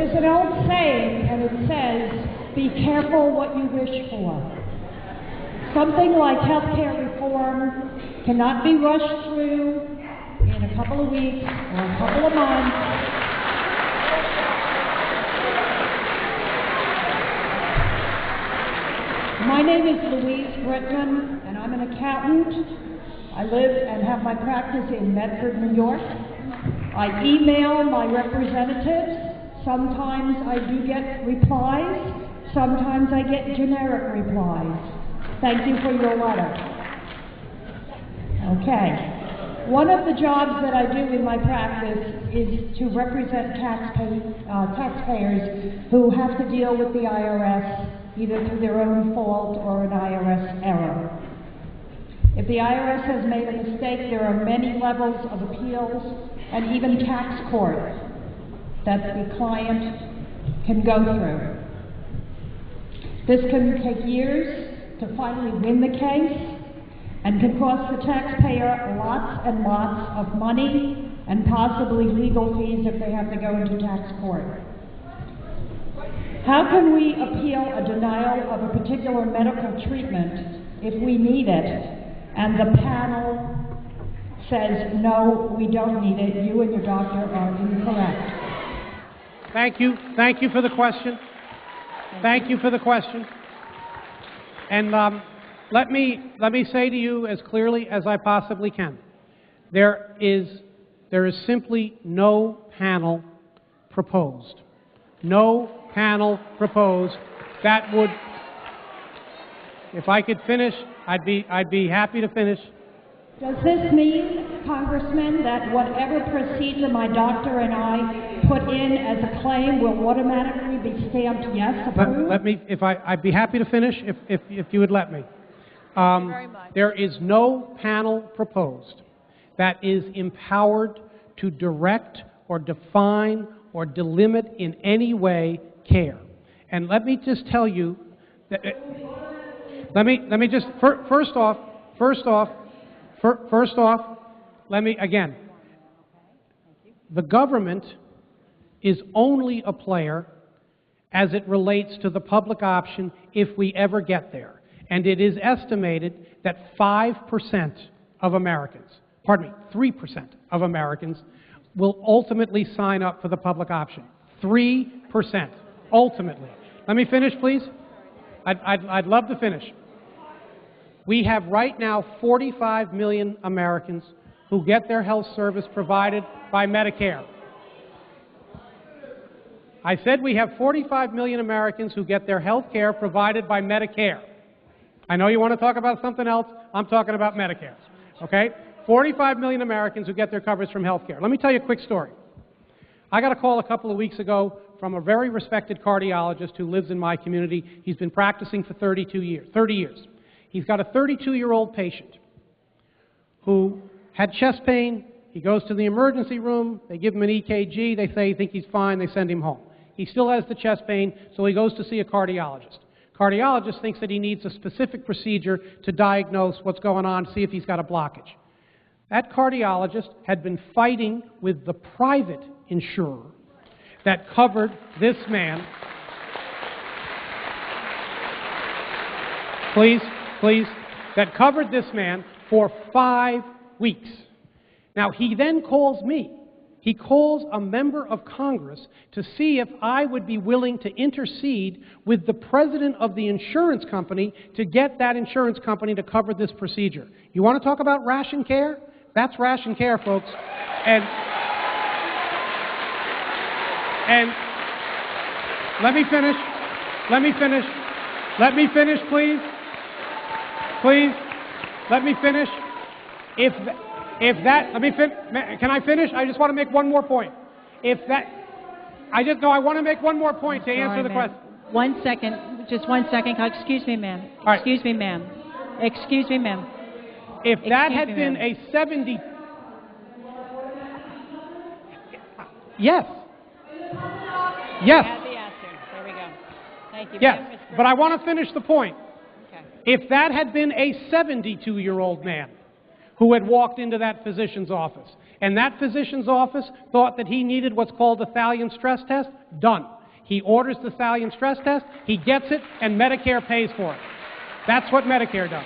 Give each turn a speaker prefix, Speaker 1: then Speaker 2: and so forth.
Speaker 1: There's an old saying, and it says, be careful what you wish for. Something like healthcare reform cannot be rushed through in a couple of weeks or a couple of months. My name is Louise Britman, and I'm an accountant. I live and have my practice in Medford, New York. I email my representatives. Sometimes I do get replies. Sometimes I get generic replies. Thank you for your letter. Okay. One of the jobs that I do in my practice is to represent taxpayers who have to deal with the IRS either through their own fault or an IRS error. If the IRS has made a mistake, there are many levels of appeals and even tax court that the client can go through. This can take years to finally win the case and can cost the taxpayer lots and lots of money and possibly legal fees if they have to go into tax court. How can we appeal a denial of a particular medical treatment if we need it and the panel says, no, we don't need it, you and your doctor are incorrect?
Speaker 2: Thank you. Thank you for the question. Thank you for the question. And let me say to you as clearly as I possibly can. There is simply no panel proposed. No panel proposed that would, if I could finish, I'd be happy to finish.
Speaker 1: Does this mean, Congressman, that whatever procedure my doctor and I put in as a claim will automatically be stamped yes, approved?
Speaker 2: Let me, I'd be happy to finish if you would let me.
Speaker 3: Thank you very much.
Speaker 2: There is no panel proposed that is empowered to direct or define or delimit in any way care. And let me just tell you that, let me just, first off, let me, again, the government is only a player as it relates to the public option if we ever get there. And it is estimated that 5% of Americans, pardon me, 3% of Americans will ultimately sign up for the public option. 3%, ultimately. Let me finish, please. I'd love to finish. We have right now 45 million Americans who get their health service provided by Medicare. I said we have 45 million Americans who get their health care provided by Medicare. I know you want to talk about something else. I'm talking about Medicare, okay? 45 million Americans who get their coverage from health care. Let me tell you a quick story. I got a call a couple of weeks ago from a very respected cardiologist who lives in my community. He's been practicing for 30 years. He's got a 32-year-old patient who had chest pain. He goes to the emergency room. They give him an EKG. They say they think he's fine. They send him home. He still has the chest pain, so he goes to see a cardiologist. Cardiologist thinks that he needs a specific procedure to diagnose what's going on, see if he's got a blockage. That cardiologist had been fighting with the private insurer that covered this man. Please, that covered this man for 5 weeks. Now, he then calls me. He calls a member of Congress to see if I would be willing to intercede with the president of the insurance company to get that insurance company to cover this procedure. You want to talk about ration care? That's ration care, folks. And let me finish, please. Please, let me finish. Can I finish? I just want to make one more point. I want to make one more point to answer the question.
Speaker 3: 1 second, just 1 second. Excuse me, ma'am.
Speaker 2: Right.
Speaker 3: Excuse me, ma'am. Excuse me, ma'am.
Speaker 2: If that had been a 70... Yes. Yes.
Speaker 3: Had the answer. There we go. Thank you.
Speaker 2: Yes, but I want to finish the point.
Speaker 3: Okay.
Speaker 2: If that had been a 72-year-old man who had walked into that physician's office And that physician's office thought that he needed what's called a thallium stress test. Done. He orders the thallium stress test, he gets it, and Medicare pays for it. That's what Medicare does.